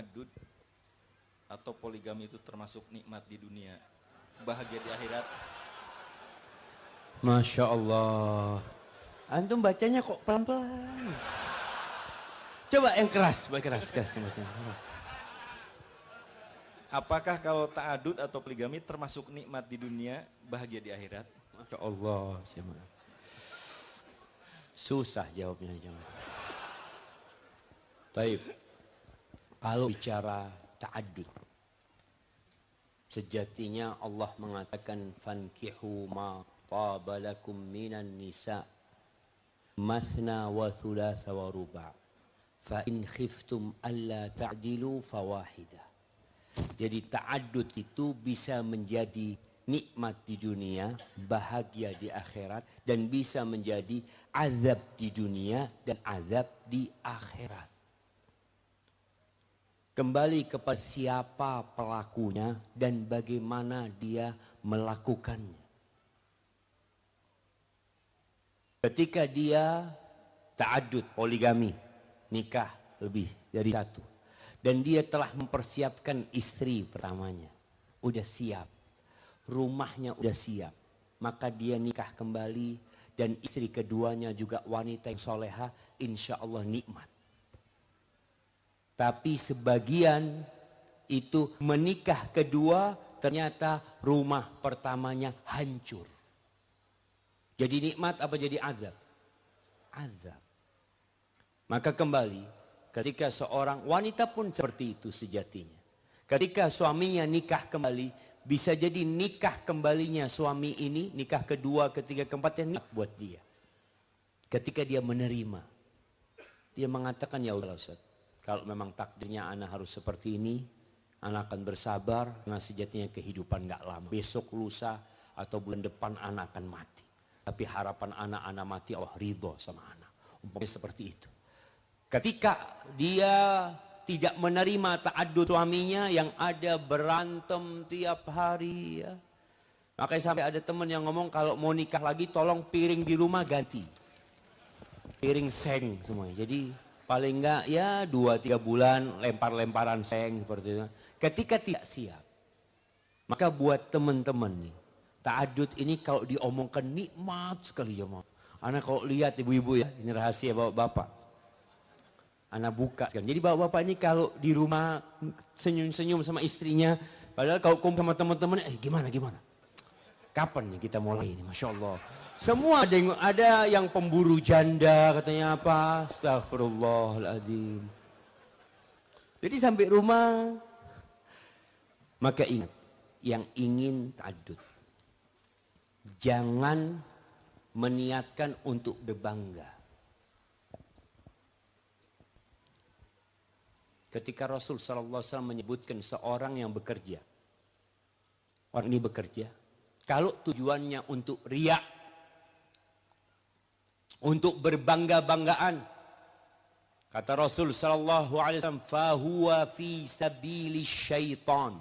ta'adud atau poligami itu termasuk nikmat di dunia, bahagia di akhirat? Masya Allah. Antum bacanya kok pelan-pelan. Coba yang keras, keras bacanya. Apakah kalau ta'adud atau poligami termasuk nikmat di dunia, bahagia di akhirat? Masya Allah. Susah jawabnya jemaah. Taib. Kalau bicara ta'adud, sejatinya Allah mengatakan fankihu ma taba lakum minan nisa masna wa thulatha wa ruba' fa in khiftum alla ta'dilu fawahidah. Jadi ta'adud itu bisa menjadi nikmat di dunia, bahagia di akhirat, dan bisa menjadi azab di dunia dan azab di akhirat. Kembali kepada siapa pelakunya dan bagaimana dia melakukannya. Ketika dia ta'adud, poligami, nikah lebih dari satu, dan dia telah mempersiapkan istri pertamanya, udah siap, rumahnya udah siap, maka dia nikah kembali dan istri keduanya juga wanita yang soleha, insya Allah nikmat. Tapi sebagian itu menikah kedua ternyata rumah pertamanya hancur. Jadi nikmat apa jadi azab? Azab. Maka kembali ketika seorang wanita pun seperti itu sejatinya. Ketika suaminya nikah kembali, bisa jadi nikah kembalinya suami ini, nikah kedua, ketiga, keempat yang nikmat buat dia. Ketika dia menerima, dia mengatakan, ya Allah Ustaz, kalau memang takdirnya anak harus seperti ini, anak akan bersabar, karena sejatinya kehidupan gak lama. Besok, lusa, atau bulan depan anak akan mati. Tapi harapan anak mati, Allah ridho sama anak. Umpamanya seperti itu. Ketika dia tidak menerima ta'adud suaminya, yang ada berantem tiap hari, ya. Makanya sampai ada teman yang ngomong kalau mau nikah lagi tolong piring di rumah ganti. Piring seng semuanya. Jadi paling enggak ya 2-3 bulan lempar-lemparan seng seperti itu. Ketika tidak siap, maka buat teman-teman nih, ta'adud ini kalau diomongkan nikmat sekali ya mau. Anak kalau lihat ibu-ibu ya, ini rahasia bapak-bapak. Anak buka kan. Jadi bapak-bapak ini kalau di rumah senyum-senyum sama istrinya, padahal kalau kumpul sama teman-teman, gimana? Kapan nih kita mulai ini? Masya Allah. Semua ada yang pemburu janda katanya apa? Astagfirullahaladzim. Jadi sampai rumah, maka ingat, yang ingin ta'adud, jangan meniatkan untuk berbangga. Ketika Rasul SAW menyebutkan seorang yang bekerja, orang ini bekerja, kalau tujuannya untuk riya, untuk berbangga-banggaan, kata Rasul SAW, fahuwa fi sabili syaitan,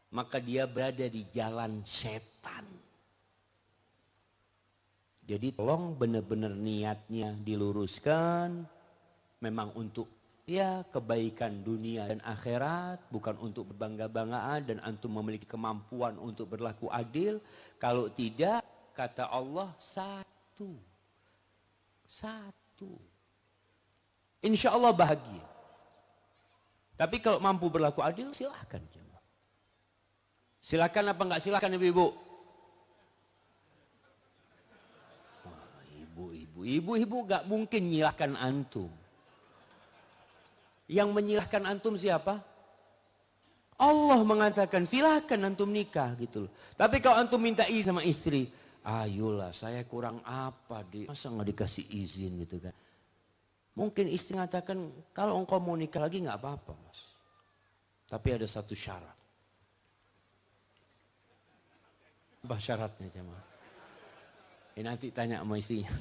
maka dia berada di jalan setan. Jadi tolong benar-benar niatnya diluruskan, memang untuk ya kebaikan dunia dan akhirat, bukan untuk berbangga-banggaan dan antum memiliki kemampuan untuk berlaku adil. Kalau tidak, kata Allah, satu. Insya Allah bahagia. Tapi kalau mampu berlaku adil, silahkan. Silahkan apa enggak silahkan ibu-ibu? Ibu-ibu gak mungkin nyilahkan antum. Yang menyilahkan antum siapa? Allah mengatakan silahkan antum nikah gitu loh. Tapi kalau antum minta izin sama istri, ayolah saya kurang apa deh, masa nggak dikasih izin gitu kan? Mungkin istri mengatakan kalau engkau mau nikah lagi nggak apa-apa mas. Tapi ada satu syarat. Apa syaratnya jemaah? Nanti tanya sama istrinya.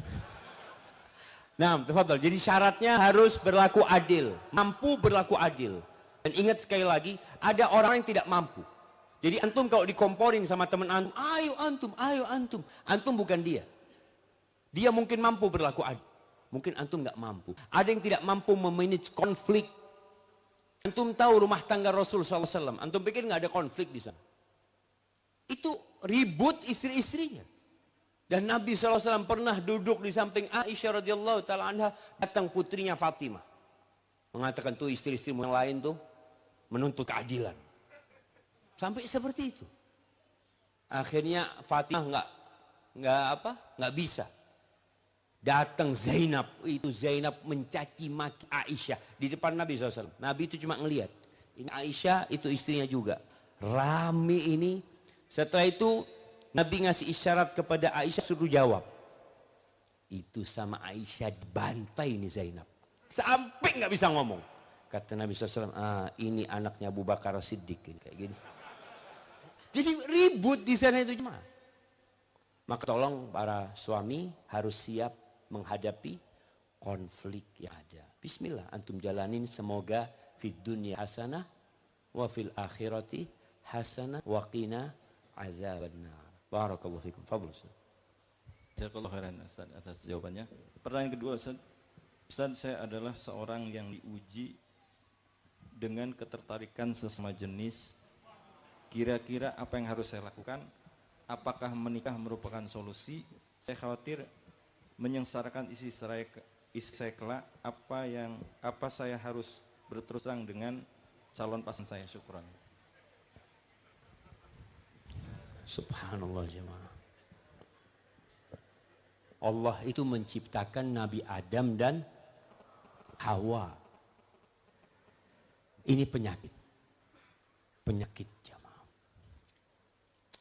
Nah, tafadhol. Jadi syaratnya harus berlaku adil, mampu berlaku adil. Dan ingat sekali lagi, ada orang yang tidak mampu. Jadi antum kalau dikomporin sama teman antum, ayo antum. Antum bukan dia. Dia mungkin mampu berlaku adil. Mungkin antum nggak mampu. Ada yang tidak mampu memanage konflik. Antum tahu rumah tangga Rasul SAW, antum pikir nggak ada konflik di sana? Itu ribut istri-istrinya. Dan Nabi SAW pernah duduk di samping Aisyah radhiyallahu taala anha, datang putrinya Fatimah. Mengatakan tuh istri-istri yang lain tuh menuntut keadilan. Sampai seperti itu. Akhirnya Fatimah nggak bisa. Datang Zainab, itu Zainab mencaci maki Aisyah di depan Nabi SAW. Nabi itu cuma ngelihat. Ini Aisyah, itu istrinya juga. Rame ini. Setelah itu Nabi ngasih isyarat kepada Aisyah suruh jawab. Itu sama Aisyah dibantai nih Zainab. Sampai nggak bisa ngomong. Kata Nabi SAW, ini anaknya Abu Bakar Siddiq. Kayak gini. Jadi ribut di sana itu cuma. Maka tolong para suami harus siap menghadapi konflik yang ada. Bismillah, antum jalanin, semoga fid dunya hasanah wa fil akhirati hasanah wa qina azabannar. Barakallahu fikum. Fadhil Ustaz. Jazakallahu khairan Ustaz atas jawabannya. Pertanyaan kedua Ustaz. Ustaz, saya adalah seorang yang diuji dengan ketertarikan sesama jenis. Kira-kira apa yang harus saya lakukan? Apakah menikah merupakan solusi? Saya khawatir menyengsarakan istri saya kelak. Apa saya harus berterus terang dengan calon pasangan saya? Syukran. Subhanallah jemaah. Allah itu menciptakan Nabi Adam dan Hawa. Ini penyakit. Penyakit jemaah.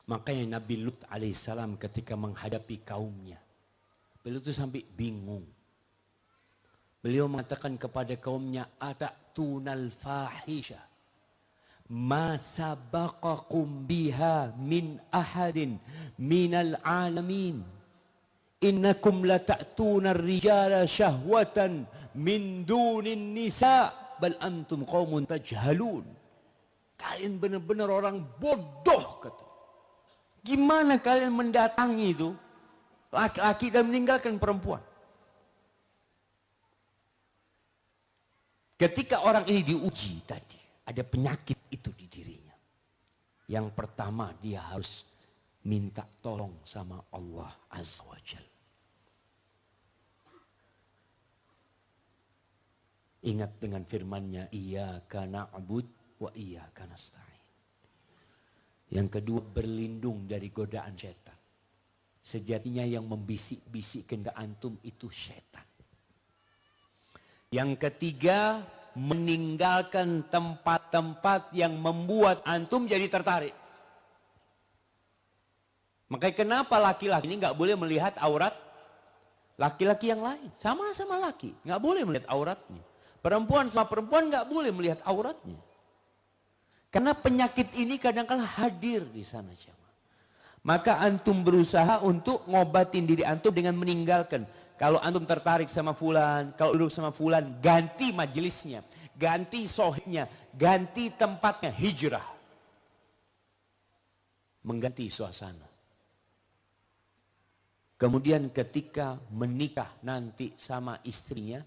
Makanya Nabi Lut alaihissalam ketika menghadapi kaumnya, beliau itu sampai bingung. Beliau mengatakan kepada kaumnya, "Ata'tunal fahisha ma sabaqakum biha min ahadin minal alamin. Innakum lata'tunar rijala syahwatan min dunin nisa bal antum qaumun tajhalun." Kalian benar-benar orang bodoh kata. Gimana kalian mendatangi itu laki-laki dan meninggalkan perempuan? Ketika orang ini diuji tadi, ada penyakit itu di dirinya. Yang pertama, dia harus minta tolong sama Allah Azza wa Jalla. Ingat dengan firman-Nya, iyyaka na'bud wa iyyaka nasta'in. Yang kedua, berlindung dari godaan setan. Sejatinya yang membisik-bisikkan ke antum itu setan. Yang ketiga, meninggalkan tempat-tempat yang membuat antum jadi tertarik. Makanya kenapa laki-laki ini nggak boleh melihat aurat laki-laki yang lain? Sama-sama laki, nggak boleh melihat auratnya. Perempuan sama perempuan nggak boleh melihat auratnya. Karena penyakit ini kadang-kadang hadir di sana jemaah. Maka antum berusaha untuk ngobatin diri antum dengan meninggalkan. Kalau antum tertarik sama fulan, kalau duduk sama fulan, ganti majelisnya, ganti sohibnya, ganti tempatnya, hijrah. Mengganti suasana. Kemudian ketika menikah nanti sama istrinya,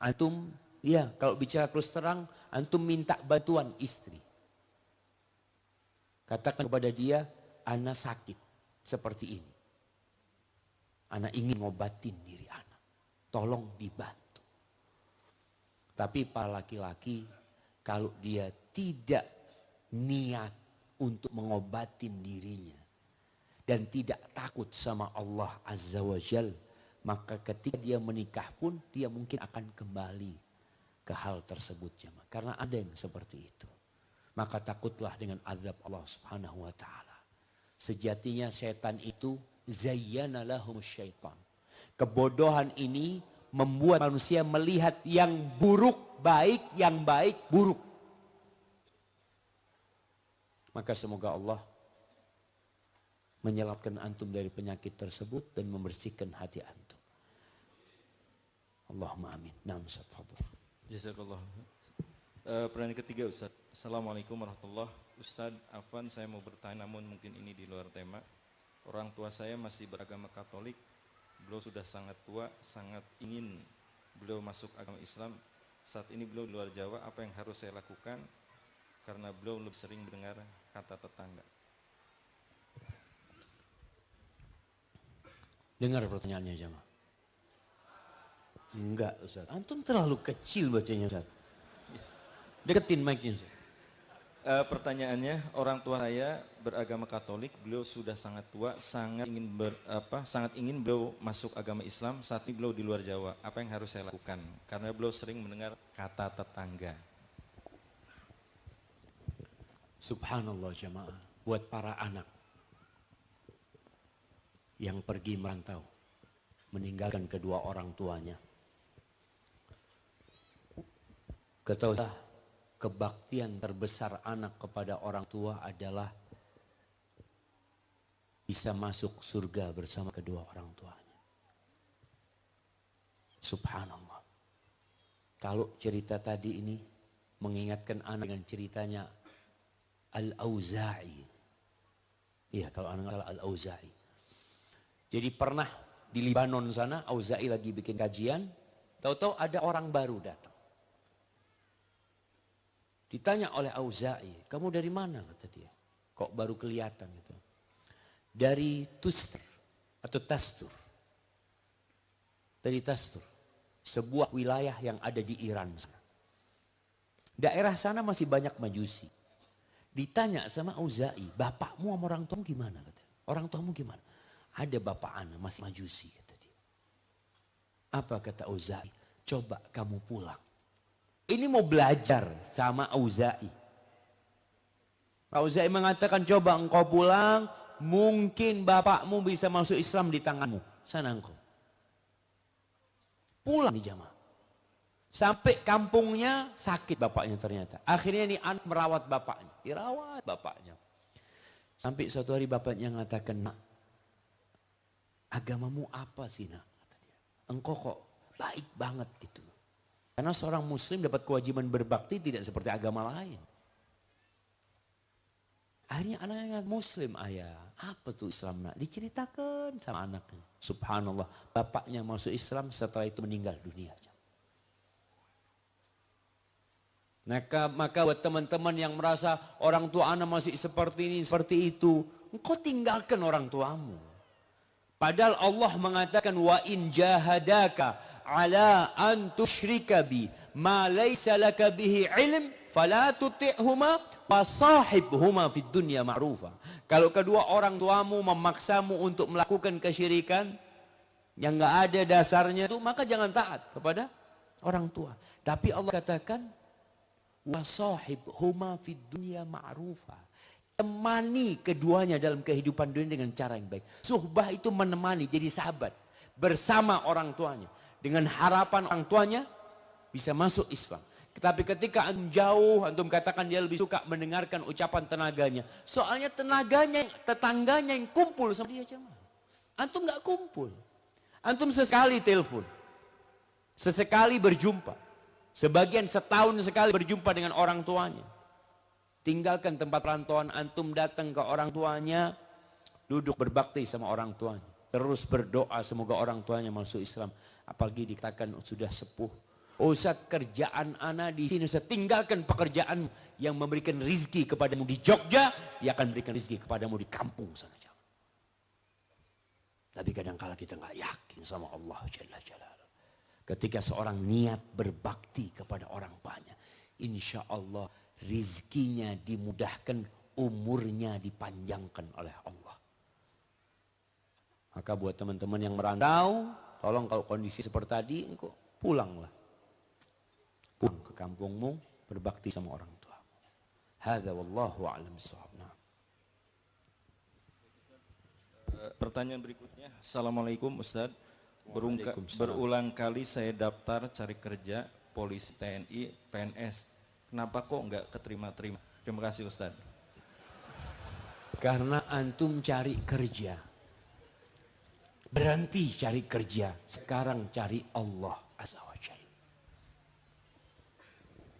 antum, ya kalau bicara terus terang, antum minta bantuan istri. Katakan kepada dia, ana sakit seperti ini. Ana ingin ngobatin diri ana. Tolong dibantu. Tapi para laki-laki kalau dia tidak niat untuk mengobatin dirinya dan tidak takut sama Allah Azza wa Jal, maka ketika dia menikah pun dia mungkin akan kembali ke hal tersebut jemaah. Karena ada yang seperti itu. Maka takutlah dengan azab Allah Subhanahu wa taala. Sejatinya setan itu zayyana lahum syaitan. Kebodohan ini membuat manusia melihat yang buruk baik, yang baik buruk. Maka semoga Allah menyelamatkan antum dari penyakit tersebut dan membersihkan hati antum. Allahumma amin. Naam Ustaz, fadhil. Jazakallah. Pertanyaan ketiga Ustaz. Assalamualaikum warahmatullahi wabarakatuh. Ustaz, afwan saya mau bertanya namun mungkin ini di luar tema. Orang tua saya masih beragama Katolik. Beliau sudah sangat tua, sangat ingin beliau masuk agama Islam. Saat ini beliau di luar Jawa, apa yang harus saya lakukan? Karena beliau lebih sering mendengar kata tetangga. Dengar pertanyaannya jemaah. Enggak Ustaz, antum terlalu kecil bacanya Ustaz. Deketin mic-nya Ustaz. Pertanyaannya, orang tua saya beragama Katolik, beliau sudah sangat tua, sangat ingin beliau masuk agama Islam. Saat ini beliau di luar Jawa. Apa yang harus saya lakukan? Karena beliau sering mendengar kata tetangga. Subhanallah jemaah, buat para anak yang pergi merantau, meninggalkan kedua orang tuanya. Ketahuilah, kebaktian terbesar anak kepada orang tua adalah bisa masuk surga bersama kedua orang tuanya. Subhanallah. Kalau cerita tadi ini mengingatkan anak dengan ceritanya Al-Auza'i. Iya, kalau anak salah Al-Auza'i. Jadi pernah di Libanon sana, Auza'i lagi bikin kajian, tahu-tahu ada orang baru datang. Ditanya oleh Auza'i, kamu dari mana kata dia? Kok baru kelihatan gitu? Dari Tustur atau Tastur. Dari Tastur, sebuah wilayah yang ada di Iran sana. Daerah sana masih banyak Majusi. Ditanya sama Auza'i, bapakmu sama orang tuamu gimana? Kata. Orang tuamu gimana? Ada bapak anak masih Majusi kata dia. Apa kata Auza'i? Coba kamu pulang. Ini mau belajar sama Auza'i. Auza'i mengatakan coba engkau pulang, mungkin bapakmu bisa masuk Islam di tanganmu. Sana engkau. Pulang di jamaah. Sampai kampungnya sakit bapaknya ternyata. Akhirnya ini anak merawat bapaknya. Dirawat bapaknya. Sampai suatu hari bapaknya mengatakan, nak, agamamu apa sih nak? Kata dia. Engkau kok baik banget gitu. Karena seorang muslim dapat kewajiban berbakti tidak seperti agama lain. Akhirnya anaknya muslim, ayah. Apa tuh Islam nak? Diceritakan sama anaknya. Subhanallah. Bapaknya masuk Islam setelah itu meninggal dunia. Maka buat teman-teman yang merasa orang tua anak masih seperti ini, seperti itu. Engkau tinggalkan orang tuamu. Padahal Allah mengatakan wa in jahadaka ala an tusyrika bi ma laysa laka bihi ilm fala tuti'huma wa sahibhuma fid dunya ma'rufa. Kalau kedua orang tuamu memaksamu untuk melakukan kesyirikan yang enggak ada dasarnya itu, maka jangan taat kepada orang tua. Tapi Allah katakan wa sahibhuma fid dunya ma'rufa. Temani keduanya dalam kehidupan dunia dengan cara yang baik. Suhbah itu menemani, jadi sahabat bersama orang tuanya. Dengan harapan orang tuanya bisa masuk Islam. Tetapi ketika antum jauh, antum katakan dia lebih suka mendengarkan ucapan tenaganya. Soalnya tetangganya yang kumpul sama dia jemaah. Antum nggak kumpul. Antum sesekali telepon. Sesekali berjumpa. Sebagian setahun sekali berjumpa dengan orang tuanya. Tinggalkan tempat perantauan antum, datang ke orang tuanya, duduk berbakti sama orang tuanya. Terus berdoa semoga orang tuanya masuk Islam. Apalagi dikatakan sudah sepuh. Ustaz, kerjaan ana di sini, Ustaz, tinggalkan pekerjaan yang memberikan rizki kepadamu di Jogja, dia akan memberikan rizki kepadamu di kampung sana. Tapi kadang-kala kita nggak yakin sama Allah Jalla Jalaluhu. Ketika seorang niat berbakti kepada orang tuanya, insya Allah rizkinya dimudahkan, umurnya dipanjangkan oleh Allah. Maka buat teman-teman yang merantau, tolong kalau kondisi seperti tadi, engkau pulanglah. Pulang ke kampungmu, berbakti sama orang tua. Hadza wallahu a'lam bissawab. Pertanyaan berikutnya, Assalamualaikum Ustaz. Berulang kali saya daftar cari kerja, polisi, TNI, PNS. Kenapa kok nggak keterima-terima? Terima kasih Ustaz. Karena antum cari kerja. Berhenti cari kerja. Sekarang cari Allah Azza wa Jalla.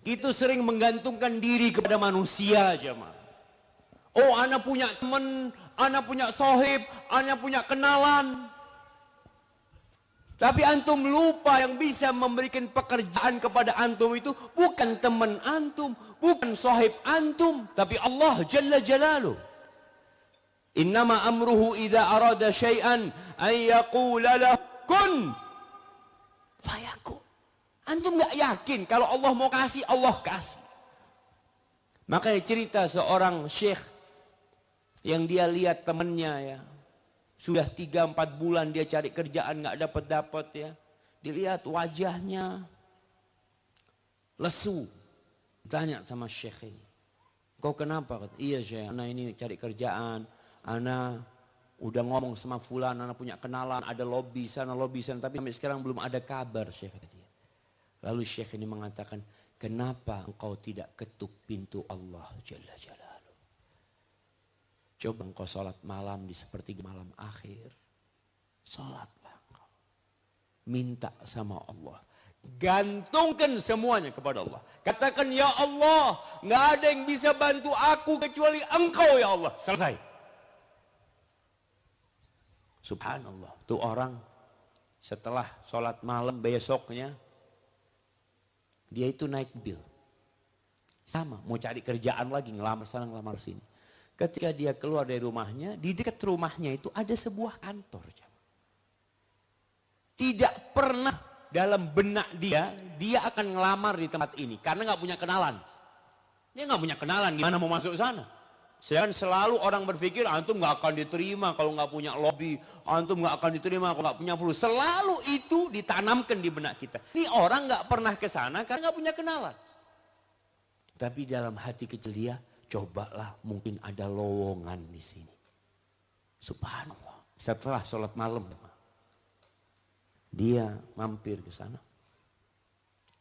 Itu sering menggantungkan diri kepada manusia jemaah. Oh, ana punya teman, ana punya sohib, ana punya kenalan. Tapi antum lupa yang bisa memberikan pekerjaan kepada antum itu bukan teman antum, bukan sahib antum, tapi Allah Jalla Jalaluh. Innama amruhu idza arada syai'an an yaqula lahu kun fayakun. Antum nggak yakin kalau Allah mau kasih, Allah kasih. Makanya cerita seorang syekh yang dia lihat temannya ya, sudah 3-4 bulan dia cari kerjaan nggak dapat ya. Dilihat wajahnya lesu. Tanya sama syekh ini, kau kenapa? Iya syekh, anak ini cari kerjaan. Anak udah ngomong sama fulan, anak punya kenalan, ada lobby sana, tapi sampai sekarang belum ada kabar syekh dia. Lalu syekh ini mengatakan, kenapa engkau tidak ketuk pintu Allah Jalla Jalaluh? Coba engkau sholat malam di sepertiga malam akhir. Sholatlah engkau. Minta sama Allah. Gantungkan semuanya kepada Allah. Katakan, ya Allah, nggak ada yang bisa bantu aku kecuali engkau ya Allah. Selesai. Subhanallah. Tuh orang setelah sholat malam besoknya, dia itu naik mobil. Sama, mau cari kerjaan lagi, ngelamar sana, ngelamar sini. Ketika dia keluar dari rumahnya, di dekat rumahnya itu ada sebuah kantor. Tidak pernah dalam benak dia akan ngelamar di tempat ini. Karena nggak punya kenalan. Dia nggak punya kenalan, gimana mau masuk sana? Sedangkan selalu orang berpikir, antum nggak akan diterima kalau nggak punya lobby. Antum nggak akan diterima kalau nggak punya flu. Selalu itu ditanamkan di benak kita. Ini orang nggak pernah ke sana karena nggak punya kenalan. Tapi dalam hati kecil dia, cobalah mungkin ada lowongan di sini. Subhanallah. Setelah sholat malam, dia mampir ke sana.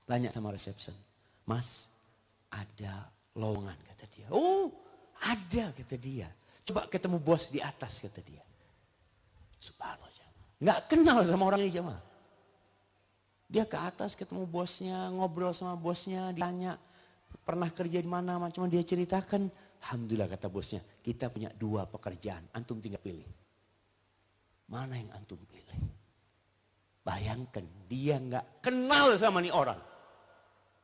Tanya sama resepsi, Mas, ada lowongan, kata dia. Oh, ada, kata dia. Coba ketemu bos di atas, kata dia. Subhanallah. Nggak kenal sama orang ini jemaah. Dia ke atas ketemu bosnya, ngobrol sama bosnya, ditanya, pernah kerja di mana, macam dia ceritakan. Alhamdulillah, kata bosnya, kita punya 2 pekerjaan, antum tinggal pilih. Mana yang antum pilih? Bayangkan, dia nggak kenal sama nih orang.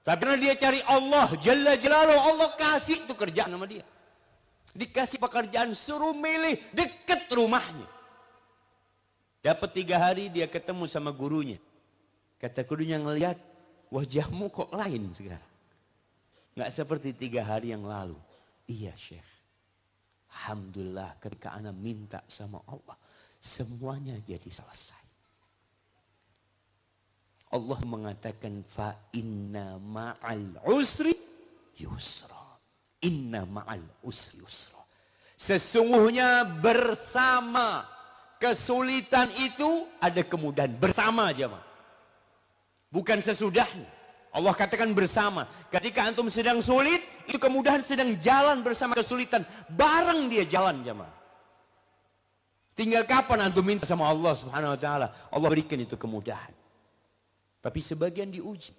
Tapi karena dia cari Allah, Jalla Jalaluh, Allah kasih tuh kerjaan sama dia. Dikasih pekerjaan, suruh milih dekat rumahnya. Dapat 3 hari dia ketemu sama gurunya. Kata gurunya, ngelihat wajahmu kok lain sekarang. Nggak seperti 3 hari yang lalu. Iya Syekh. Alhamdulillah ketika ana minta sama Allah, semuanya jadi selesai. Allah mengatakan, fa inna ma'al usri yusra. Inna ma'al usri yusra. Sesungguhnya bersama kesulitan itu ada kemudahan. Bersama aja, bukan sesudahnya. Allah katakan bersama. Ketika antum sedang sulit, itu kemudahan sedang jalan bersama kesulitan. Bareng dia jalan, jemaah. Tinggal kapan antum minta sama Allah Subhanahu wa taala, Allah berikan itu kemudahan. Tapi sebagian diuji.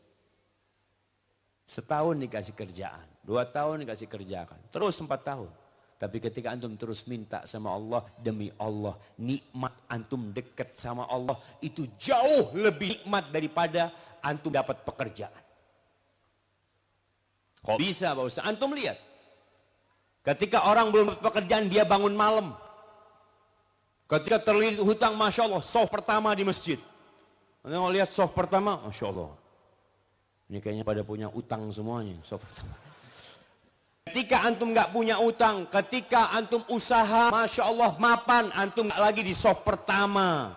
Setahun dikasih kerjaan, 2 tahun dikasih kerjaan, terus 4 tahun. Tapi ketika antum terus minta sama Allah, demi Allah, nikmat antum dekat sama Allah itu jauh lebih nikmat daripada antum dapat pekerjaan. Kok bisa Pak Ustaz? Antum lihat. Ketika orang belum dapat pekerjaan, dia bangun malam. Ketika terlilit hutang, Masya Allah, soft pertama di masjid. Anda mau lihat soft pertama, Masya Allah. Ini kayaknya pada punya utang semuanya, soft pertama. Ketika antum nggak punya utang, ketika antum usaha, Masya Allah, mapan, antum nggak lagi di soft pertama.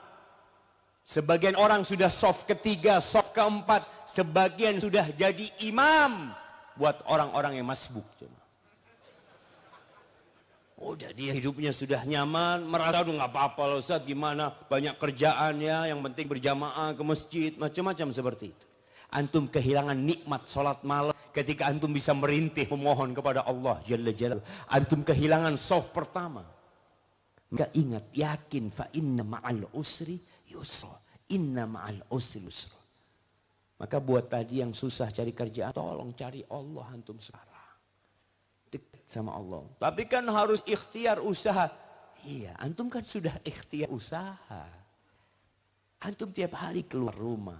Sebagian orang sudah soft ketiga, soft keempat, sebagian sudah jadi imam buat orang-orang yang masbuk. Udah dia hidupnya sudah nyaman, merasa udah nggak apa-apa loh Ustaz, gimana banyak kerjaan ya, yang penting berjamaah ke masjid, macam-macam seperti itu. Antum kehilangan nikmat sholat malam ketika antum bisa merintih memohon kepada Allah Jalla Jalaluh. Antum kehilangan soft pertama. Enggak ingat, yakin, fa inna ma'al usri yusra. Inna ma'al usri yusra. Maka buat tadi yang susah cari kerjaan, tolong cari Allah antum sekarang. Dekat sama Allah. Tapi kan harus ikhtiar usaha. Iya, antum kan sudah ikhtiar usaha. Antum tiap hari keluar rumah.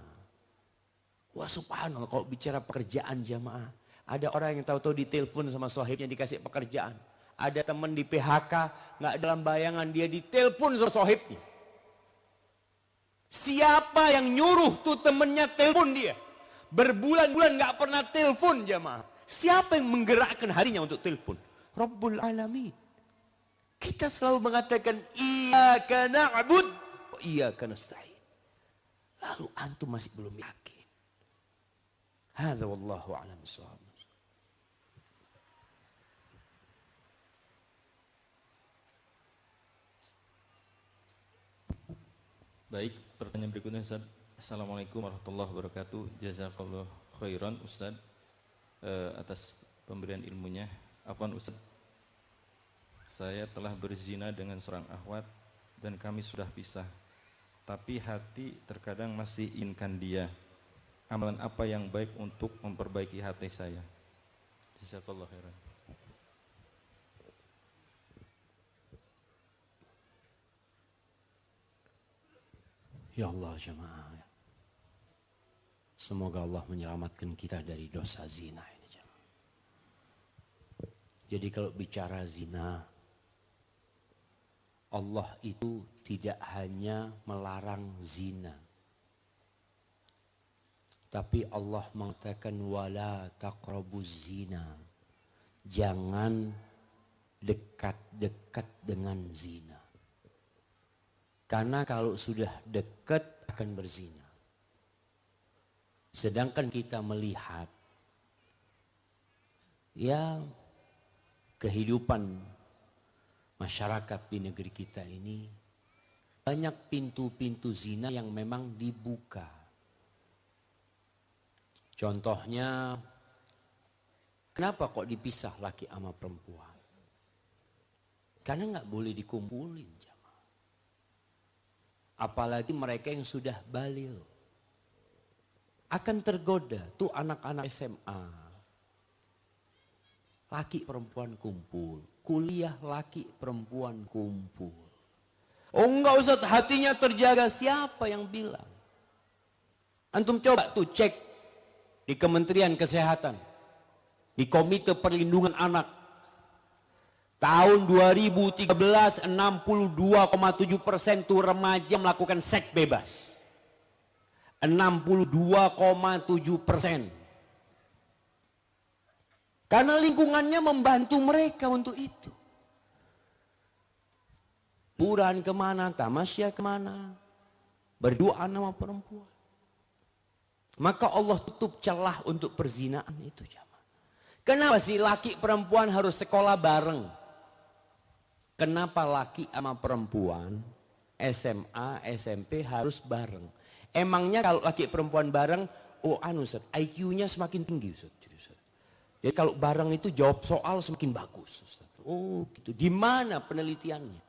Wah subhanallah, kalau bicara pekerjaan jamaah. Ada orang yang tahu-tahu ditelepon sama sohibnya dikasih pekerjaan. Ada teman di PHK, nggak dalam bayangan dia ditelepon sama sohibnya. Siapa yang nyuruh tuh temennya telepon dia? Berbulan-bulan nggak pernah telepon jamaah. Siapa yang menggerakkan harinya untuk telepon? Rabbul Alamin. Kita selalu mengatakan iyyaka na'bud wa iyyaka nasta'in. Lalu antum masih belum yakin. Hadza wallahu a'lam bissawab. Baik, pertanyaan berikutnya Ustaz. Assalamualaikum warahmatullahi wabarakatuh. Jazakallahu khairan Ustaz atas pemberian ilmunya. Afwan Ustaz, saya telah berzina dengan seorang akhwat dan kami sudah pisah. Tapi hati terkadang masih inginkan dia. Amalan apa yang baik untuk memperbaiki hati saya? Jazakallahu khairan. Ya Allah jemaah. Semoga Allah menyelamatkan kita dari dosa zina ini jemaah. Jadi kalau bicara zina, Allah itu tidak hanya melarang zina. Tapi Allah mengatakan wala taqrabuz zina. Jangan dekat-dekat dengan zina. Karena kalau sudah dekat akan berzina. Sedangkan kita melihat ya kehidupan masyarakat di negeri kita ini banyak pintu-pintu zina yang memang dibuka. Contohnya, kenapa kok dipisah laki sama perempuan? Karena nggak boleh dikumpulin. Apalagi mereka yang sudah baligh akan tergoda. Tuh anak-anak SMA, laki perempuan kumpul, kuliah laki perempuan kumpul. Oh enggak Ustaz, hatinya terjaga. Siapa yang bilang? Antum coba tuh cek di Kementerian Kesehatan, di Komite Perlindungan Anak. Tahun 2013 62,7% tuh remaja melakukan seks bebas. 62,7%. Karena lingkungannya membantu mereka untuk itu. Liburan kemana, tamasya kemana, berduaan sama perempuan. Maka Allah tutup celah untuk perzinaan itu. Kenapa sih laki perempuan harus sekolah bareng? Kenapa laki sama perempuan SMA, SMP harus bareng? Emangnya kalau laki perempuan bareng, oh Ustaz, IQ-nya semakin tinggi Ustaz. Jadi kalau bareng itu jawab soal semakin bagus Ustaz. Oh gitu. Di mana penelitiannya?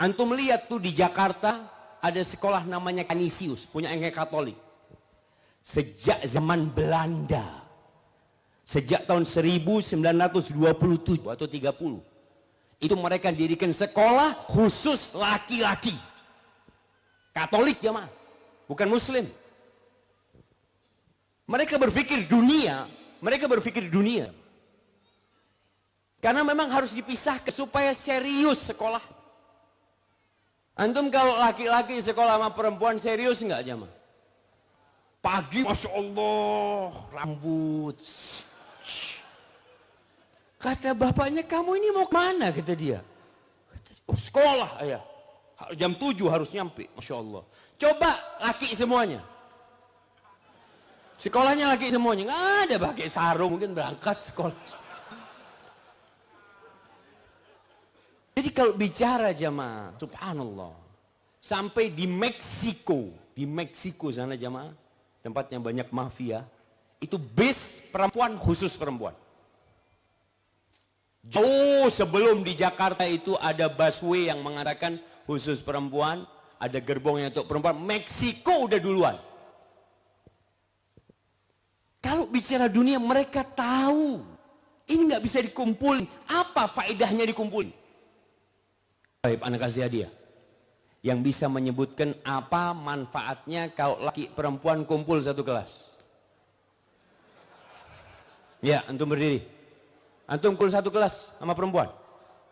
Antum lihat tuh di Jakarta ada sekolah namanya Canisius, punya Katolik. Sejak zaman Belanda. Sejak tahun 1927 atau 30. Itu mereka dirikan sekolah khusus laki-laki. Katolik jemaah, bukan Muslim. Mereka berpikir dunia. Karena memang harus dipisahkan supaya serius sekolah. Antum kalau laki-laki sekolah sama perempuan serius enggak jemaah? Pagi Masya Allah, rambut. Kata bapaknya, kamu ini mau kemana? Kata dia. Oh sekolah ayah. Jam 7 harus nyampe. Masya Allah. Coba laki semuanya. Sekolahnya laki semuanya. Nggak ada pakai sarung. Mungkin berangkat sekolah. Jadi kalau bicara jamaah. Subhanallah. Sampai di Meksiko. Di Meksiko sana jamaah. Tempatnya banyak mafia. Itu bis perempuan khusus perempuan. Jauh sebelum di Jakarta itu ada busway yang mengatakan khusus perempuan, ada gerbongnya untuk perempuan. Meksiko udah duluan. Kalau bicara dunia mereka tahu ini nggak bisa dikumpulin. Apa faedahnya dikumpulin? Baik, anak kasih hadiah. yang bisa menyebutkan apa manfaatnya kalau laki perempuan kumpul satu kelas? Ya, antum berdiri. Antum kumpul satu kelas sama perempuan?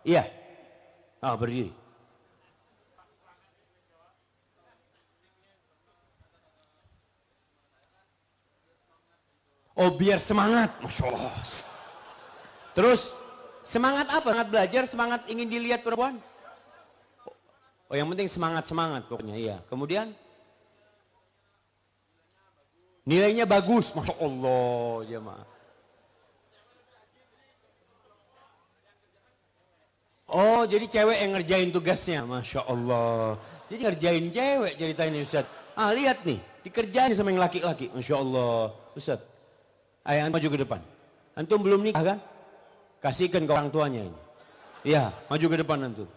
Iya. Oh, berdiri. Oh, biar semangat. Masya Allah. Terus, semangat apa? Semangat belajar, semangat ingin dilihat perempuan? Oh, yang penting semangat-semangat pokoknya, iya. Kemudian, nilainya bagus. Masya Allah, jemaah. Oh, jadi cewek yang ngerjain tugasnya. Masya Allah. Jadi ngerjain cewek ceritanya Ustaz. Ah, lihat nih, dikerjain sama yang laki-laki. Masya Allah. Ustaz, ayo maju ke depan. Antum belum nikah kan? Kasihkan ke orang tuanya ini. Iya, maju ke depan antum.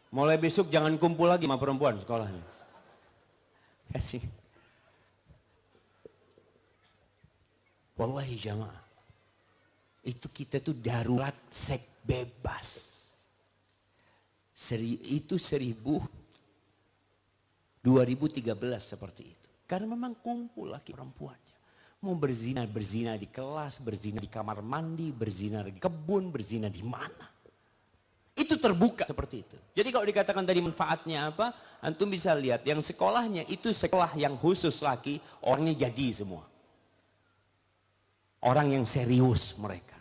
Mulai besok jangan kumpul lagi sama perempuan sekolahnya. Kasih. Wallahi jamaah. Itu kita tuh darurat seks bebas. Itu 2013 seperti itu. Karena memang kumpul laki perempuannya. Mau berzina di kelas, berzina di kamar mandi, berzina di kebun, berzina di mana. Itu terbuka seperti itu. Jadi kalau dikatakan tadi manfaatnya apa, antum bisa lihat yang sekolahnya itu sekolah yang khusus laki, orangnya jadi semua. Orang yang serius mereka.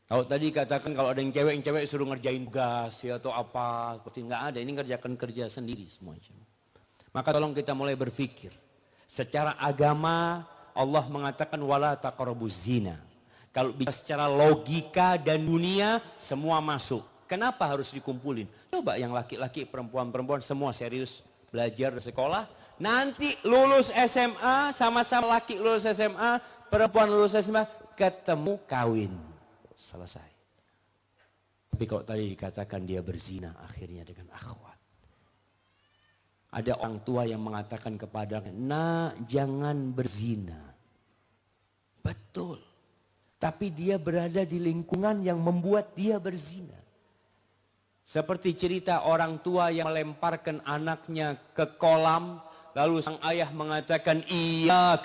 Kalau tadi katakan kalau ada yang cewek suruh ngerjain tugas ya atau apa, seperti nggak ada, ini ngerjakan kerja sendiri semuanya. Maka tolong kita mulai berpikir. Secara agama Allah mengatakan wala taqrabuz zina. Kalau bicara secara logika dan dunia semua masuk. Kenapa harus dikumpulin? Coba yang laki-laki, perempuan-perempuan semua serius belajar di sekolah. Nanti lulus SMA, sama-sama laki lulus SMA, perempuan lulus SMA, ketemu kawin. Selesai. Tapi kalau tadi dikatakan dia berzina akhirnya dengan akhwat. Ada orang tua yang mengatakan kepadanya, nak jangan berzina. Betul. Tapi dia berada di lingkungan yang membuat dia berzina. Seperti cerita orang tua yang melemparkan anaknya ke kolam. Lalu sang ayah mengatakan, iya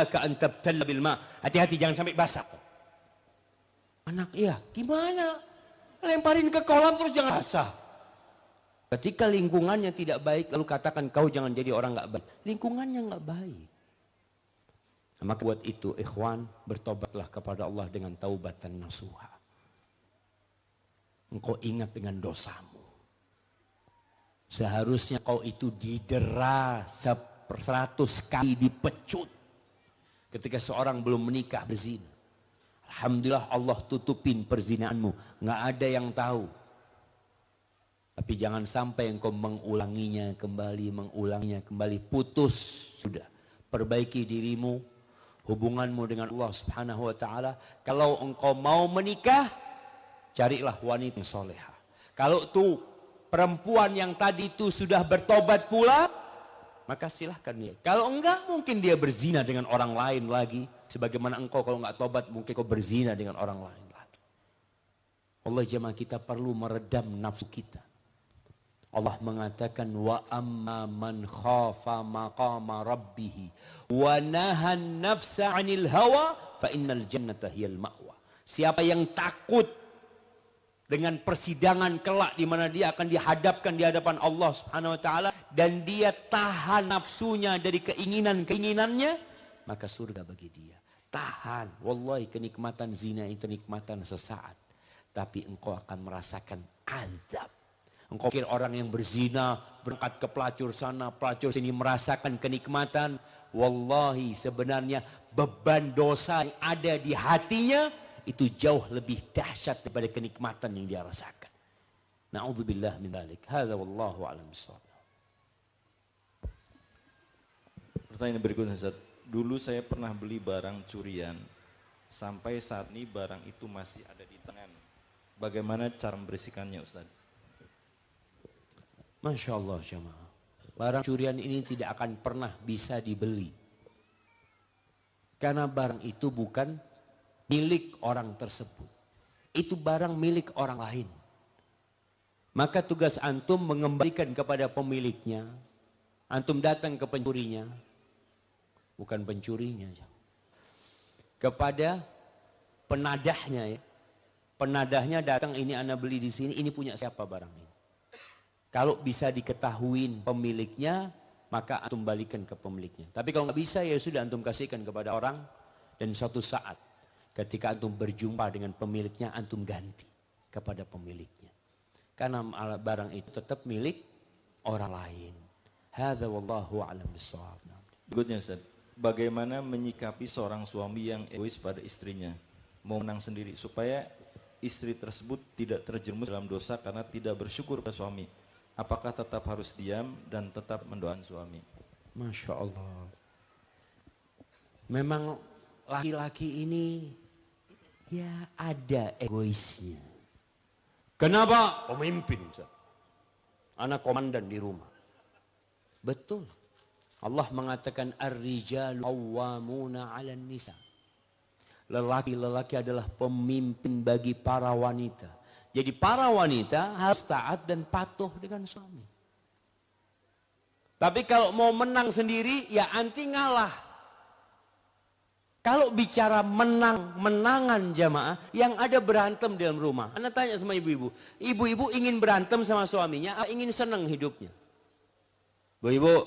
ka antabtalla bil ma. Hati-hati jangan sampai basah. Anak, iya, gimana? Lemparin ke kolam terus jangan basah. Ketika lingkungannya tidak baik, lalu katakan kau jangan jadi orang gak baik. Lingkungannya gak baik. Maka buat itu, ikhwan, bertobatlah kepada Allah dengan taubatan nasuha. Engkau ingat dengan dosamu. Seharusnya kau itu didera 100 kali dipecut. Ketika seorang belum menikah berzina. Alhamdulillah Allah tutupin perzinaanmu. Nggak ada yang tahu. Tapi jangan sampai engkau mengulanginya kembali. Putus. Sudah. Perbaiki dirimu. Hubunganmu dengan Allah subhanahu wa ta'ala. Kalau engkau mau menikah. Carilah wanita yang soleha. Kalau tuh perempuan yang tadi itu sudah bertobat pula. Maka silahkan dia. Kalau enggak mungkin dia berzina dengan orang lain lagi. Sebagaimana engkau kalau enggak tobat mungkin kau berzina dengan orang lain lagi. Allah jemaah kita perlu meredam nafsu kita. Allah mengatakan wa amma man khafa maqama rabbih wa nahan nafsa 'anil hawa fa innal jannata hiyal ma'wa. Siapa yang takut dengan persidangan kelak di mana dia akan dihadapkan di hadapan Allah Subhanahu wa taala dan dia tahan nafsunya dari keinginannya, maka surga bagi dia. Tahan. Wallahi kenikmatan zina itu nikmatan sesaat, tapi engkau akan merasakan azab. Engkau pikir orang yang berzina berangkat ke pelacur sana, pelacur sini merasakan kenikmatan. Wallahi sebenarnya beban dosa yang ada di hatinya itu jauh lebih dahsyat daripada kenikmatan yang dia rasakan. Na'udzubillah min dzalik. Hadza wallahu a'lam bissawab. Pertanyaan berikutnya Ustaz. Dulu saya pernah beli barang curian. Sampai saat ini barang itu masih ada di tangan. Bagaimana cara membersihkannya Ustaz? Masya Allah jemaah. Barang curian ini tidak akan pernah bisa dibeli. Karena barang itu bukan milik orang tersebut. Itu barang milik orang lain. Maka tugas antum mengembalikan kepada pemiliknya. Antum datang ke pencurinya. Bukan pencurinya. Kepada penadahnya ya. Penadahnya datang, ini ana beli di sini, ini punya siapa barang ini. Kalau bisa diketahuin pemiliknya, maka antum balikan ke pemiliknya. Tapi kalau nggak bisa ya sudah antum kasihkan kepada orang. Dan suatu saat ketika antum berjumpa dengan pemiliknya, antum ganti kepada pemiliknya. Karena barang itu tetap milik orang lain. Hadza wallahu a'lam bissawab. Berikutnya Ustaz, bagaimana menyikapi seorang suami yang egois pada istrinya, mau menang sendiri supaya istri tersebut tidak terjerumus dalam dosa karena tidak bersyukur pada suami? Apakah tetap harus diam dan tetap mendoakan suami? Masya Allah. Memang laki-laki ini ya ada egoisnya. Kenapa? Pemimpin. Anak komandan di rumah. Betul. Allah mengatakan ar-rijalu qawwamuna 'alan nisa. Lelaki-lelaki adalah pemimpin bagi para wanita. Jadi para wanita harus taat dan patuh dengan suami. Tapi kalau mau menang sendiri ya anti ngalah. Kalau bicara menangan jamaah, yang ada berantem dalam rumah. Anda tanya sama ibu-ibu. Ibu-ibu ingin berantem sama suaminya, atau ingin senang hidupnya? Bu-ibu,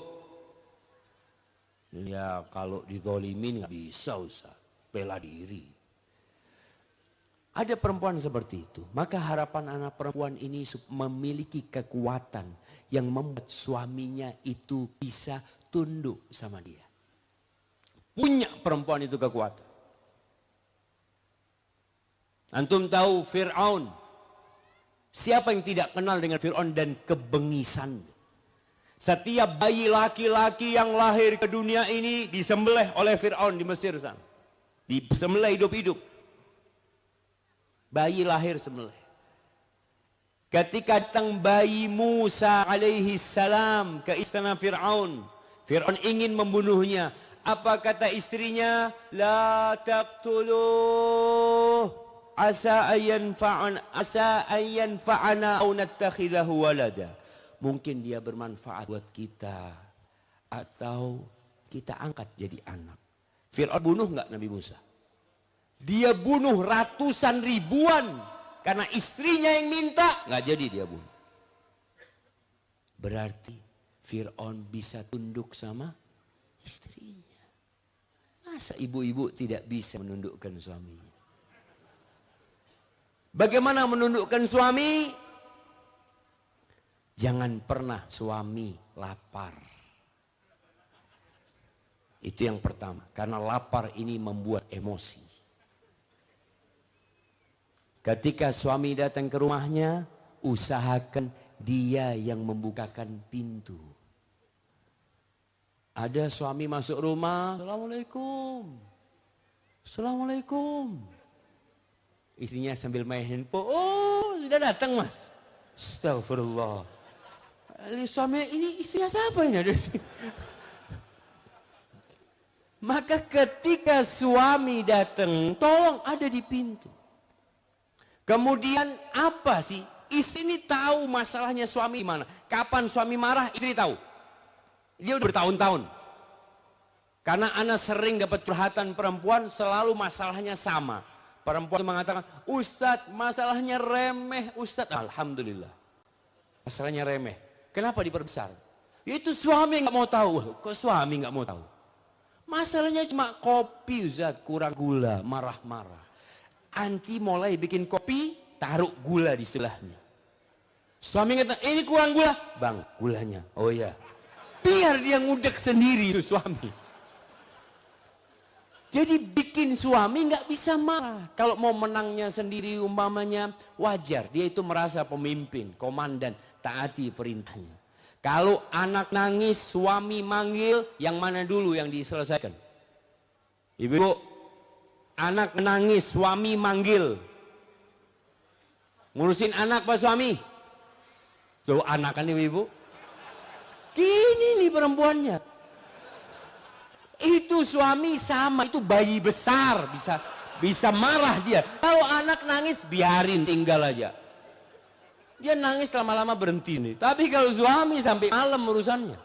ya kalau dizolimin nggak bisa Ustaz, bela diri. Ada perempuan seperti itu. Maka harapan anak perempuan ini memiliki kekuatan yang membuat suaminya itu bisa tunduk sama dia. Punya perempuan itu kekuatan. Antum tahu Fir'aun. Siapa yang tidak kenal dengan Fir'aun dan kebengisan? Setiap bayi laki-laki yang lahir ke dunia ini disembelih oleh Fir'aun di Mesir sana. Disembelih hidup-hidup. Bayi lahir sembelih. Ketika datang bayi Musa alaihi salam ke istana Fir'aun. Fir'aun ingin membunuhnya. Apa kata istrinya? La taqtuluh asa ayyan fa'ana aw nattakhidahu walada. Mungkin dia bermanfaat buat kita atau kita angkat jadi anak. Fir'aun bunuh enggak Nabi Musa? Dia bunuh ratusan ribuan karena istrinya yang minta, enggak jadi dia bunuh. Berarti Fir'aun bisa tunduk sama istrinya. Masa ibu-ibu tidak bisa menundukkan suaminya? Bagaimana menundukkan suami? Jangan pernah suami lapar. Itu yang pertama. Karena lapar ini membuat emosi. Ketika suami datang ke rumahnya, usahakan dia yang membukakan pintu. Ada suami masuk rumah, Assalamualaikum. Assalamualaikum. Istrinya sambil main handphone, oh sudah datang mas. Astagfirullah. Suami ini istrinya siapa ini? Maka ketika suami datang, tolong ada di pintu. Kemudian apa sih? Istri ini tahu masalahnya suami mana. Kapan suami marah, istri tahu. Dia udah bertahun-tahun. Karena anak sering dapat curhatan perempuan, selalu masalahnya sama. Perempuan mengatakan, Ustadz masalahnya remeh Ustadz. Alhamdulillah. Masalahnya remeh. Kenapa diperbesar? Itu suami nggak mau tahu. Kok suami nggak mau tahu? Masalahnya cuma kopi Ustadz, kurang gula, marah-marah. Anti mulai bikin kopi, taruh gula di sebelahnya. Suami kata, ini kurang gula. Bang, gulanya. Oh iya. Biar dia ngudek sendiri itu suami. Jadi bikin suami nggak bisa marah. Kalau mau menangnya sendiri umpamanya wajar. Dia itu merasa pemimpin, komandan, taati perintahnya. Kalau anak nangis, suami manggil, yang mana dulu yang diselesaikan? Ibu, anak menangis, suami manggil. Ngurusin anak pak suami? Tuh anak kan ibu. Gini nih perempuannya. Itu suami sama, itu bayi besar, bisa marah dia. Kalau anak nangis biarin tinggal aja. Dia nangis lama-lama berhenti nih. Tapi kalau suami sampai malam urusannya.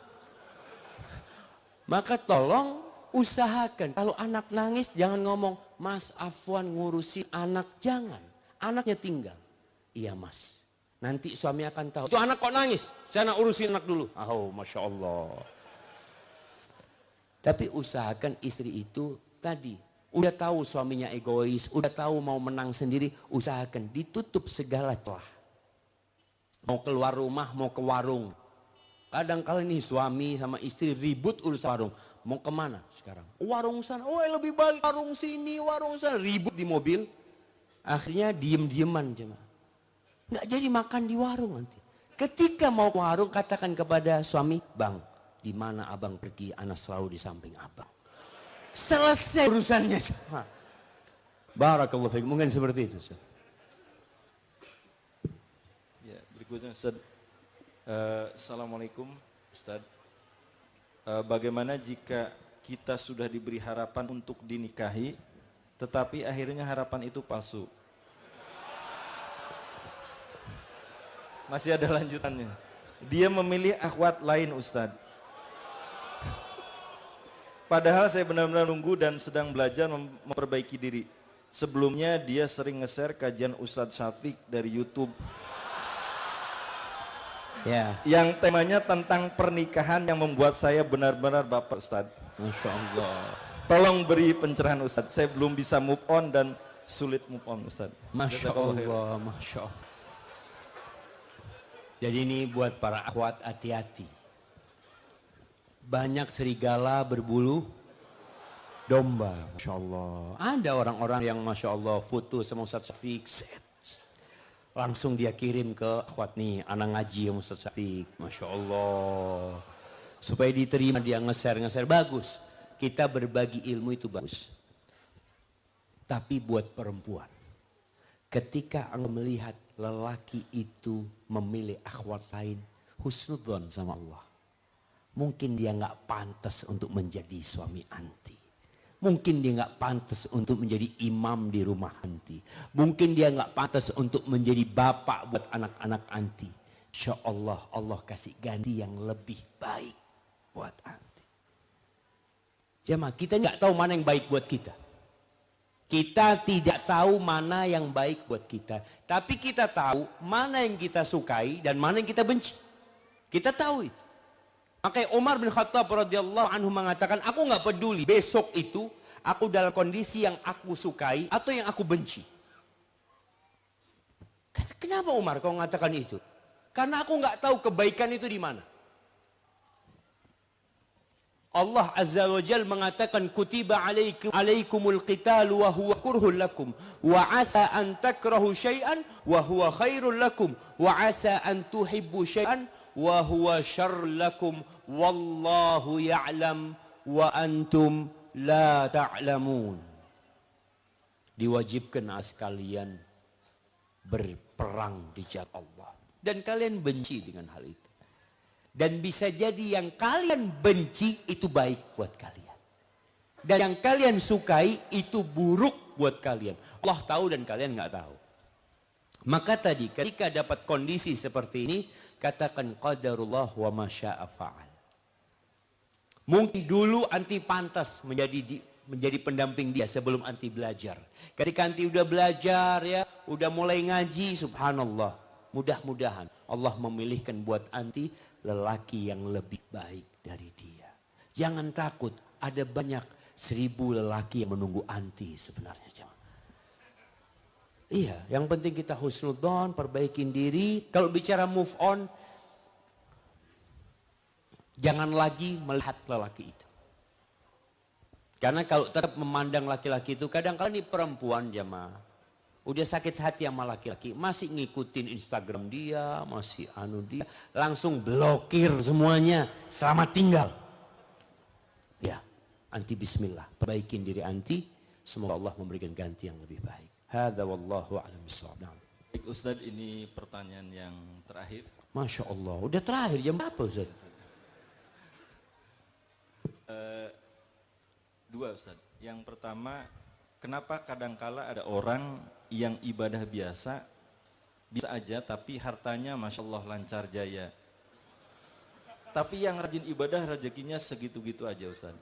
Maka tolong usahakan. Kalau anak nangis jangan ngomong, Mas Afwan ngurusin anak. Jangan. Anaknya tinggal. Iya Mas. Nanti suami akan tahu. Itu anak kok nangis? Saya nak urusin anak dulu. Oh Masya Allah. Tapi usahakan istri itu tadi. Udah tahu suaminya egois. Udah tahu mau menang sendiri. Usahakan ditutup segala celah. Mau keluar rumah, mau ke warung. Kadang-kadang nih suami sama istri ribut urusan warung. Mau kemana sekarang? Warung sana. Oh lebih baik warung sini, warung sana. Ribut di mobil. Akhirnya diem-dieman jemaah. Nggak jadi makan di warung nanti. Ketika mau ke warung katakan kepada suami, Bang, di mana abang pergi, anak selalu di samping abang. Selesai urusannya. Barakallahu fiik. Mungkin seperti itu. Ya, berikutnya Ustaz. Assalamualaikum Ustaz. Bagaimana jika kita sudah diberi harapan untuk dinikahi, tetapi akhirnya harapan itu palsu? Masih ada lanjutannya. Dia memilih akhwat lain Ustaz. Padahal saya benar-benar nunggu dan sedang belajar memperbaiki diri. Sebelumnya dia sering nge-share kajian Ustadz Syafiq dari YouTube. Ya. Yang temanya tentang pernikahan yang membuat saya benar-benar baper Ustaz. Masya Allah. Tolong beri pencerahan Ustaz. Saya belum bisa move on dan sulit move on Ustaz. Masya Allah, Masya Allah. Jadi ini buat para akhwat hati-hati. Banyak serigala berbulu domba. Masya Allah. Ada orang-orang yang Masya Allah foto sama Ustadz Syafiq. Langsung dia kirim ke akhwat nih. Anak ngaji sama Ustadz Syafiq. Masya Allah. Supaya diterima dia nge-share. Bagus. Kita berbagi ilmu itu bagus. Tapi buat perempuan. Ketika Anda melihat lelaki itu memilih akhwat lain. Husnudzon sama Allah. Mungkin dia nggak pantas untuk menjadi suami anti. Mungkin dia nggak pantas untuk menjadi imam di rumah anti. Mungkin dia nggak pantas untuk menjadi bapak buat anak-anak anti. Insya Allah, Allah kasih ganti yang lebih baik buat anti. Jemaah, kita nggak tahu mana yang baik buat kita. Kita tidak tahu mana yang baik buat kita. Tapi kita tahu mana yang kita sukai dan mana yang kita benci. Kita tahu itu. Makanya Umar bin Khattab radhiyallahu anhu mengatakan, aku nggak peduli besok itu aku dalam kondisi yang aku sukai atau yang aku benci. Kenapa Umar kau mengatakan itu? Karena aku nggak tahu kebaikan itu di mana. Allah Azza wa Jal mengatakan kutiba alaikumul qital wa huwa kurhul lakum wa asa an takrahu syai'an wa huwa khairul lakum wa asa an tuhibbu syai'an wa huwa syarr lakum wallahu ya'lam wa antum la ta'lamun. Diwajibkan sekalian berperang di jalan Allah dan kalian benci dengan hal itu. Dan bisa jadi yang kalian benci itu baik buat kalian. Dan yang kalian sukai itu buruk buat kalian. Allah tahu dan kalian nggak tahu. Maka tadi ketika dapat kondisi seperti ini, katakan qadarullah wa ma syaa fa'al. Mungkin dulu anti pantas menjadi pendamping dia sebelum anti belajar. Ketika anti udah belajar ya, udah mulai ngaji, subhanallah. Mudah-mudahan Allah memilihkan buat anti lelaki yang lebih baik dari dia. Jangan takut, ada banyak 1000 lelaki yang menunggu anti sebenarnya. Iya, yang penting kita husnudzon, perbaikin diri. Kalau bicara move on, jangan lagi melihat lelaki itu. Karena kalau tetap memandang laki-laki itu, kadang-kadang ini perempuan jamaah. Udah sakit hati sama laki-laki, masih ngikutin Instagram dia, masih dia, langsung blokir semuanya, selamat tinggal. Ya, anti bismillah, perbaikin diri anti, semoga Allah memberikan ganti yang lebih baik. Hadza wallahu a'lam bishawab. Baik Ustaz, ini pertanyaan yang terakhir. Masya Allah, udah terakhir jam berapa Ustaz? Dua Ustaz. Yang pertama, kenapa kadangkala ada orang yang ibadah biasa bisa aja tapi hartanya Masya Allah lancar jaya. Tapi yang rajin ibadah rezekinya segitu-gitu aja Ustaz.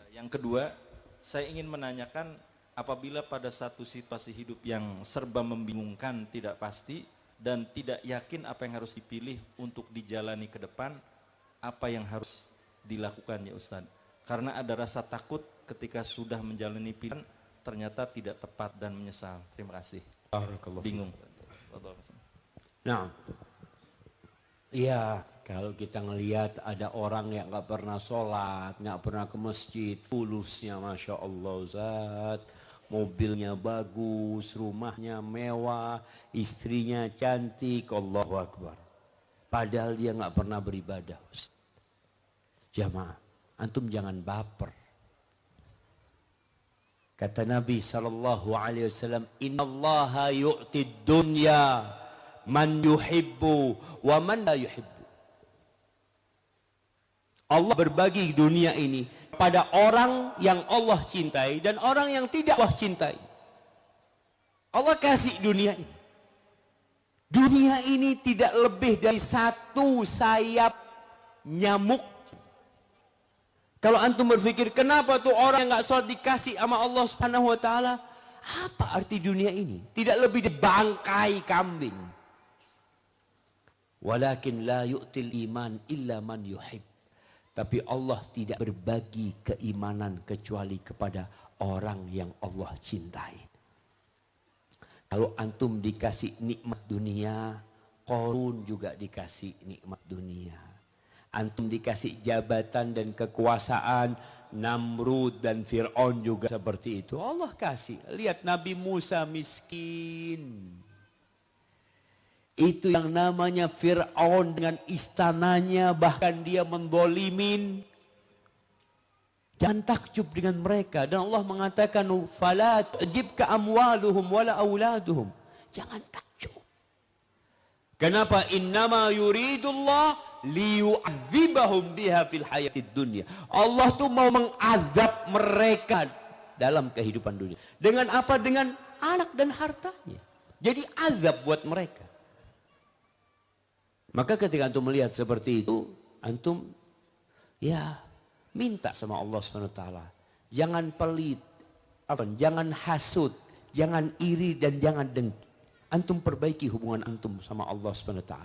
Yang kedua, saya ingin menanyakan apabila pada satu situasi hidup yang serba membingungkan, tidak pasti, dan tidak yakin apa yang harus dipilih untuk dijalani ke depan, apa yang harus dilakukan ya Ustaz? Karena ada rasa takut ketika sudah menjalani pilihan, ternyata tidak tepat dan menyesal. Terima kasih. Bingung. Nah, iya, kalau kita ngelihat ada orang yang nggak pernah sholat, nggak pernah ke masjid, fulusnya Masya Allah Ustaz, mobilnya bagus, rumahnya mewah, istrinya cantik, Allahu Akbar. Padahal dia nggak pernah beribadah Ustaz. Jamaah, antum jangan baper. Kata Nabi SAW, Inna Allaha yu'tid dunya man yuhibbu wa man la yuhibbu. Allah berbagi dunia ini pada orang yang Allah cintai dan orang yang tidak Allah cintai. Allah kasih dunia ini. Dunia ini tidak lebih dari satu sayap nyamuk. Kalau antum berpikir, kenapa tuh orang yang nggak sholat dikasih sama Allah Subhanahu Wa Taala? Apa arti dunia ini? Tidak lebih dari bangkai kambing. Walakin la yu'til iman illa man yuhib. Tapi Allah tidak berbagi keimanan kecuali kepada orang yang Allah cintai. Kalau antum dikasih nikmat dunia, Qarun juga dikasih nikmat dunia. Antum dikasih jabatan dan kekuasaan, Namrud dan Fir'aun juga seperti itu. Allah kasih. Lihat Nabi Musa miskin. Itu yang namanya Fir'aun dengan istananya, bahkan dia mendolimin. Jangan takjub dengan mereka. Dan Allah mengatakan, "Fala tu'jibka amwaluhum wala auladuhum." Jangan takjub. Kenapa? Innama yuridullah liyu'adzibahum biha fil hayatid dunya. Allah tuh mau mengazab mereka dalam kehidupan dunia. Dengan apa? Dengan anak dan hartanya. Jadi azab buat mereka. Maka ketika antum melihat seperti itu, antum ya minta sama Allah SWT. Jangan pelit, jangan hasut, jangan iri dan jangan dengki. Antum perbaiki hubungan antum sama Allah SWT.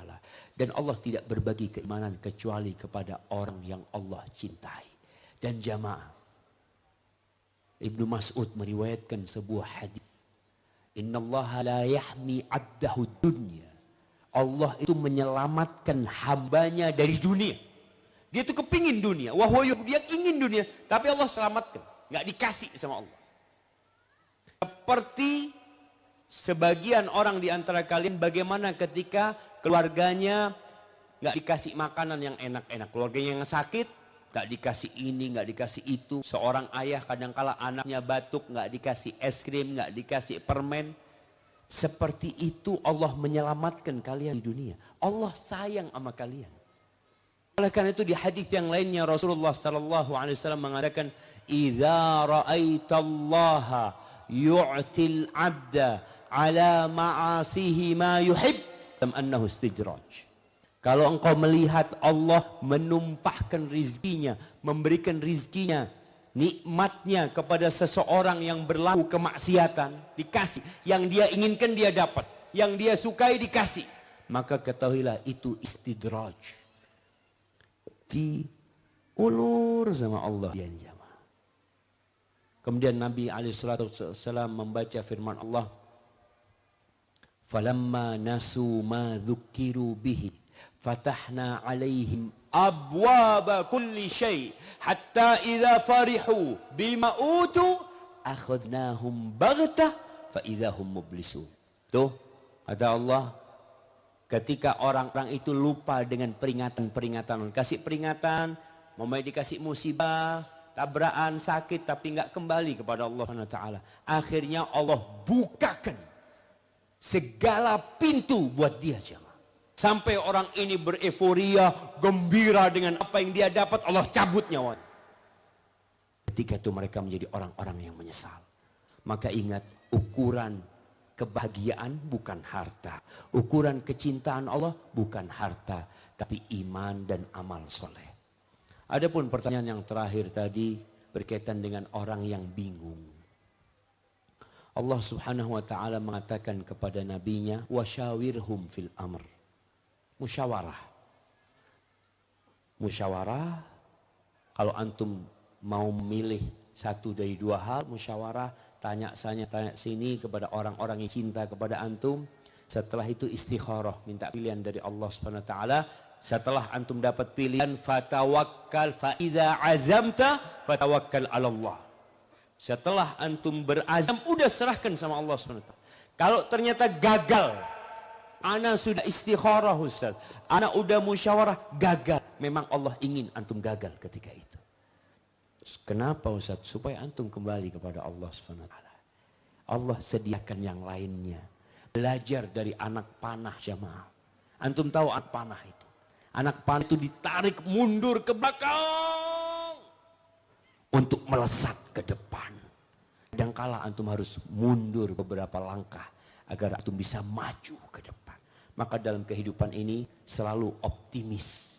Dan Allah tidak berbagi keimanan kecuali kepada orang yang Allah cintai. Dan jamaah, Ibnu Mas'ud meriwayatkan sebuah hadis. Inna Allah la yahmi abdahu dunya. Allah itu menyelamatkan hambanya dari dunia. Dia itu kepingin dunia. Dia ingin dunia. Tapi Allah selamatkan. Nggak dikasih sama Allah. Seperti sebagian orang di antara kalian bagaimana ketika keluarganya nggak dikasih makanan yang enak-enak. Keluarganya yang sakit, nggak dikasih ini, nggak dikasih itu. Seorang ayah kadangkala anaknya batuk, nggak dikasih es krim, nggak dikasih permen. Seperti itu Allah menyelamatkan kalian di dunia. Allah sayang sama kalian. Oleh karena itu di hadis yang lainnya Rasulullah SAW mengatakan, "Idza ra'aitallaha yu'til 'abda ala ma'asihi ma yuhib, tam annahu istidraj." Kalau engkau melihat Allah menumpahkan rizkinya, memberikan rizkinya, nikmatnya kepada seseorang yang berlaku kemaksiatan, dikasih. Yang dia inginkan dia dapat. Yang dia sukai dikasih. Maka ketahuilah itu istidraj. Diulur sama Allah. Kemudian Nabi SAW membaca firman Allah. Falamma nasu ma dzukiru bihi. Fatahna alaihim abwaba kulli syai hatta idza farihu bima utu akhadnahum baghtah fa idza hum mublisun. Tuh kata Allah, ketika orang-orang itu lupa dengan peringatan-peringatan, kasih peringatan, mau dikasih musibah, tabrakan, sakit tapi enggak kembali kepada Allah Subhanahu wa taala. Akhirnya Allah bukakan segala pintu buat dia, jemaah. Sampai orang ini bereforia, gembira dengan apa yang dia dapat, Allah cabut nyawanya. Ketika itu mereka menjadi orang-orang yang menyesal. Maka ingat, ukuran kebahagiaan bukan harta. Ukuran kecintaan Allah bukan harta, tapi iman dan amal soleh. Adapun pertanyaan yang terakhir tadi berkaitan dengan orang yang bingung. Allah Subhanahu wa taala mengatakan kepada nabinya, "Wasyawirhum fil amr." Musyawarah. Musyawarah, kalau antum mau memilih satu dari dua hal, musyawarah, tanya sana, tanya sini kepada orang-orang yang cinta kepada antum. Setelah itu istikharah, minta pilihan dari Allah Subhanahu wa taala. Setelah antum dapat pilihan, fatawakkal, fa idza azamta fatawakkal 'ala Allah. Setelah antum berazam, udah serahkan sama Allah Subhanahu wa taala. Kalau ternyata gagal, ana sudah istikharah Ustaz, ana udah musyawarah, gagal. Memang Allah ingin antum gagal ketika itu. Kenapa Ustaz? Supaya antum kembali kepada Allah Subhanahu wa taala. Allah sediakan yang lainnya. Belajar dari anak panah jamaah. Antum tahu anak panah itu. Anak panah itu ditarik mundur ke belakang untuk melesat ke depan. Kadangkala antum harus mundur beberapa langkah agar antum bisa maju ke depan. Maka dalam kehidupan ini selalu optimis.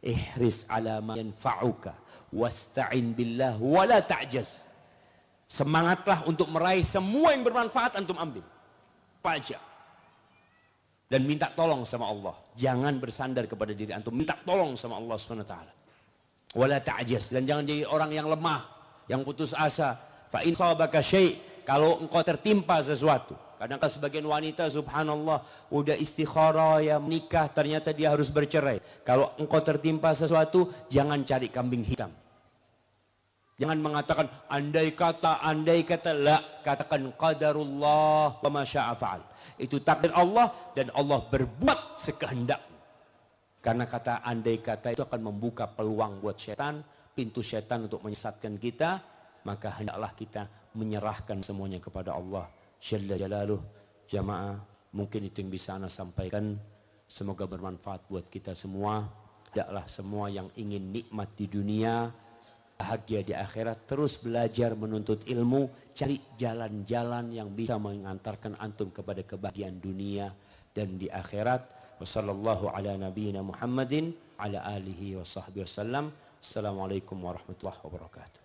Ihris ala ma yanfa'uka wasta'in billah wala ta'jaz. Semangatlah untuk meraih semua yang bermanfaat, antum ambil. Pajak. Dan minta tolong sama Allah. Jangan bersandar kepada diri antum, minta tolong sama Allah Subhanahu wa taala. Wala ta'jaz, dan jangan jadi orang yang lemah, yang putus asa. Fa in sabaka syai', kalau engkau tertimpa sesuatu. Kadang-kadang sebagian wanita subhanallah udah istikharah ya menikah, ternyata dia harus bercerai. Kalau engkau tertimpa sesuatu, jangan cari kambing hitam. Jangan mengatakan andai kata, la, katakan qadarullah wa ma syaa fa'al. Itu takdir Allah dan Allah berbuat sekehendaknya. Karena kata andai kata itu akan membuka peluang buat setan, pintu setan untuk menyesatkan kita, maka hendaklah kita menyerahkan semuanya kepada Allah Jalla Jalaluh. Jamaah, mungkin itu yang bisa ana sampaikan. Semoga bermanfaat buat kita semua. Hendaklah semua yang ingin nikmat di dunia, bahagia di akhirat, terus belajar menuntut ilmu, cari jalan-jalan yang bisa mengantarkan antum kepada kebahagiaan dunia dan di akhirat. Wassallallahu ala nabiyyina Muhammadin ala alihi wa sahbihi wasallam. Assalamualaikum warahmatullahi wabarakatuh.